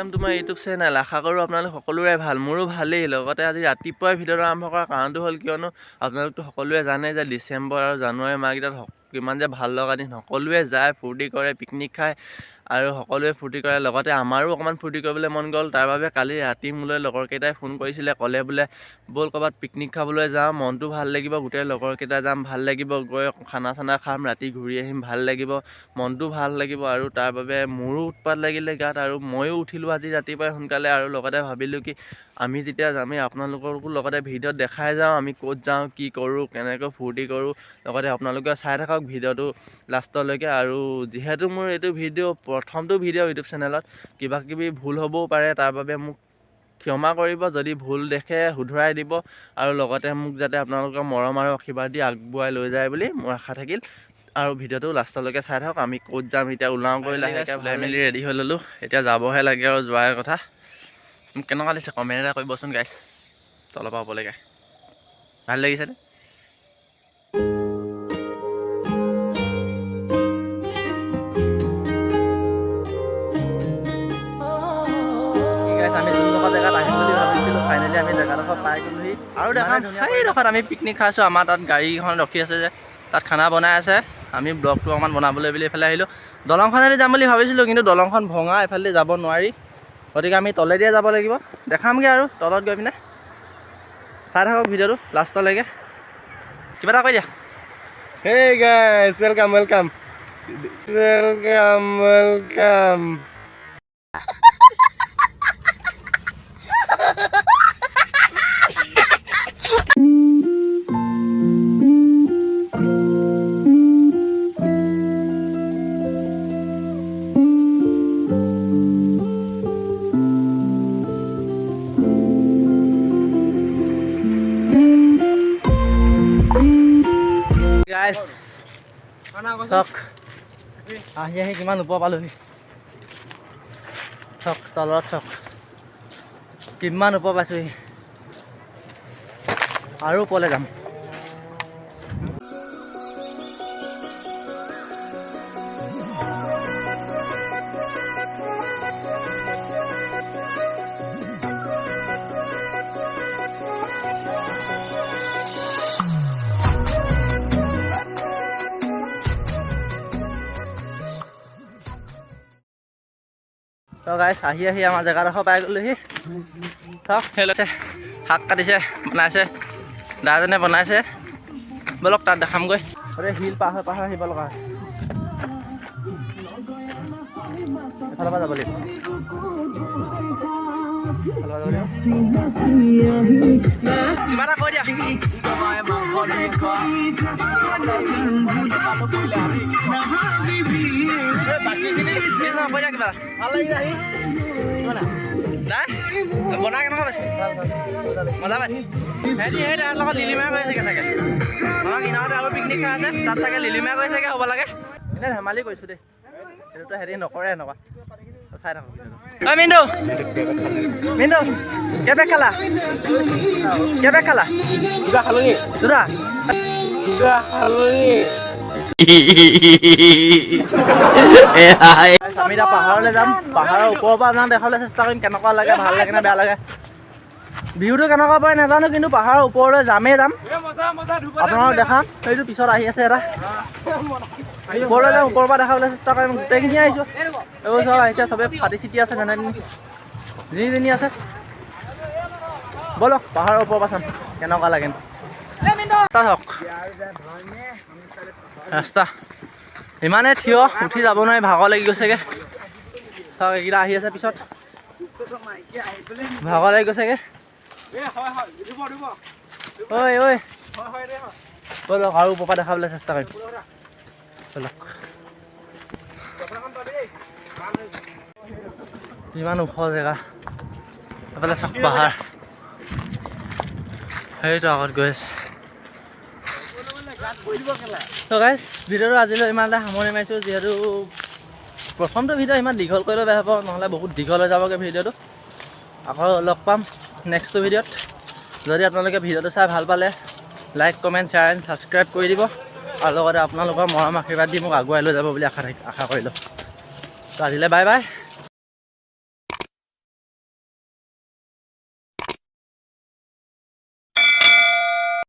Welcome to my YouTube channel. আশা কৰোঁ আপোনালোক সকলোৰে ভাল, মোৰো ভালেই। লগতে আজি ৰাতিপুৱাই ভিডিঅ'টো আৰম্ভ কৰাৰ কাৰণটো হ'ল কিয়নো আপোনালোকতো সকলোৱে জানে যে ডিচেম্বৰ আৰু জানুৱাৰী মাহকেইটাত কিমান যে ভাল লগা দিন। সকলোৱে যায়, ফূৰ্তি কৰে, পিকনিক খায় আৰু সকলোৱে ফূৰ্তি কৰে। লগতে আমাৰো অকণমান ফূৰ্তি কৰিবলৈ মন গ'ল। তাৰ বাবে কালি ৰাতি মোলৈ লগৰকেইটাই ফোন কৰিছিলে, ক'লে বোলে ব'ল ক'ৰবাত পিকনিক খাবলৈ যাওঁ, মনটো ভাল লাগিব, গোটেই লগৰকেইটা যাম, ভাল লাগিব, গৈ খানা চানা খাম, ৰাতি ঘূৰি আহিম, ভাল লাগিব, মনটো ভাল লাগিব। আৰু তাৰ বাবে মোৰো উৎপাত লাগিলে গাত আৰু ময়ো উঠিলোঁ আজি ৰাতিপুৱাই সোনকালে। আৰু লগতে ভাবিলোঁ কি আমি যেতিয়া যামেই আপোনালোককো লগতে ভিডিঅ'ত দেখাই যাওঁ আমি ক'ত যাওঁ, কি কৰোঁ, কেনেকৈ ফূৰ্তি কৰোঁ। লগতে আপোনালোকে চাই থাকক ভিডিঅ'টো লাষ্টলৈকে। আৰু যিহেতু মোৰ এইটো ভিডিঅ' প্ৰথমটো ভিডিঅ' ইউটিউব চেনেলত, কিবা কিবি ভুল হ'বও পাৰে, তাৰ বাবে মোক ক্ষমা কৰিব। যদি ভুল দেখে শুধৰাই দিব আৰু লগতে মোক যাতে আপোনালোকৰ মৰম আৰু আশীৰ্বাদ দি আগুৱাই লৈ যায় বুলি মোৰ আশা থাকিল। আৰু ভিডিঅ'টো লাষ্টলৈকে চাই থাকক। আমি ক'ত যাম এতিয়া ওলাওঁ কৰি লাহেকৈ ওলাই মেলি ৰেডি হৈ ল'লোঁ। এতিয়া যাবহে লাগে আৰু যোৱাৰ কথা। মোক কেনেকুৱা লাগিছে কমেণ্ট এটা কৰিবচোন গাইছ, তলৰ পৰা ওপৰলৈকে। ভাল লাগিছেনে? আমি যোনডোখৰ জেগাত আহিম বুলি ভাবিছিলোঁ, ফাইনেলি আমি জেগাডোখৰ পাই গ'লোহি। আৰু দেখাম সেইডোখৰত আমি পিকনিক খাইছোঁ। আমাৰ তাত গাড়ীখন ৰখি আছে যে, তাত খানা বনাই আছে। আমি ব্লগটো অকণমান বনাবলৈ বুলি এইফালে আহিলোঁ। দলংখনেদি যাম বুলি ভাবিছিলোঁ, কিন্তু দলংখন ভঙা, এইফালেদি যাব নোৱাৰি। গতিকে আমি তলেদিয়ে যাব লাগিব। দেখামগৈ আৰু তলত গৈ পিনে। চাই থাকক ভিডিঅ'টো লাষ্টলৈকে। কিবা এটা কৈ দিয়া। Hey guys, welcome. গাইছ চাওক, আহি কিমান ওপৰ পালোহি। চাওক তলত, চাওক কিমান ওপৰ পাইছোহি। আৰু ওপৰলৈ যাম। তো গাইছ আহি আমাৰ জেগাডোখৰ পাই গ'লোহি। চাওক সেইলৈছে, শাক কাটিছে, বনাইছে, দাজনে বনাইছে। ব'লক তাত দেখামগৈ। গোটেই শিল পাৰ হৈ আহিব লগা হয়। এফালৰ পৰা যাব লাগিব। কিবা এটা কৈ দিয়া। কিবা ভাল লাগিছে আহি নাই বনাই কেনেকুৱা পাইছে? মজা পাইছে। সিহঁতি সেই তাৰ লগত লিলিমাই কৰি চাগে চাগে আমাক ইনাৰতে আৰু পিকনিক খাই আছে, তাত চাগে লিলিমাই কৰি চাগে হ'ব লাগে। এনেই ধেমালি কৰিছোঁ দেই, সেইটোতো হেৰি নকৰে এনেকুৱা। চাই থাকক ঐ মিণ্টু, মিণ্টু কেই পেক খালা? দুটা খালো নি? দুটা খালো নি? আমি এতিয়া পাহাৰলৈ যাম। পাহাৰৰ ওপৰৰ পৰা আপোনাক দেখাবলৈ চেষ্টা কৰিম কেনেকুৱা লাগে, ভাল লাগে নে বেয়া লাগে। ভিউটো কেনেকুৱা পাই নাজানো, কিন্তু পাহাৰৰ ওপৰলৈ যাম। আপোনালোকক দেখাম। সেইটো পিছত আহি আছে এটা ওপৰলৈ যাম, ওপৰৰ পৰা দেখাবলৈ চেষ্টা কৰিম। গোটেইখিনি আহিছোঁ, এইবোৰ চব আহিছে, চবেই ফাটি চিটি আছে, যেনে যিজনী আছে। ব'লক পাহাৰৰ ওপৰৰ পৰা চাম কেনেকুৱা লাগে। চাওক ৰাস্তা ইমানে থিয়, উঠি যাব নোৱাৰি, ভাগৰ লাগি গৈছেগে। চাওক এইকেইটা আহি আছে পিছত, ভাগৰ লাগি গৈছেগে। ঐ ব'লক আৰু ওপৰৰ পৰা দেখাবলৈ চেষ্টা কৰিম। ব'লক ইমান ওখ জেগা, এইফালে চাওক পাহাৰ, সেইটো আগত গৈ আছে। তো গাইছ ভিডিঅ'টো আজিলৈ ইমানতে সামৰণি মাৰিছোঁ। যিহেতু প্ৰথমটো ভিডিঅ' ইমান দীঘল কৰিলেও বেয়া হ'ব, নহ'লে বহুত দীঘল হৈ যাবগৈ ভিডিঅ'টো। আকৌ লগ পাম নেক্সটটো ভিডিঅ'ত। যদি আপোনালোকে ভিডিঅ'টো চাই ভাল পালে, like comment share and subscribe কৰি দিব। আৰু লগতে আপোনালোকৰ মৰম আশীৰ্বাদ দি মোক আগুৱাই লৈ যাব বুলি আশা কৰিলোঁ। তো আজিলৈ বাই বাই।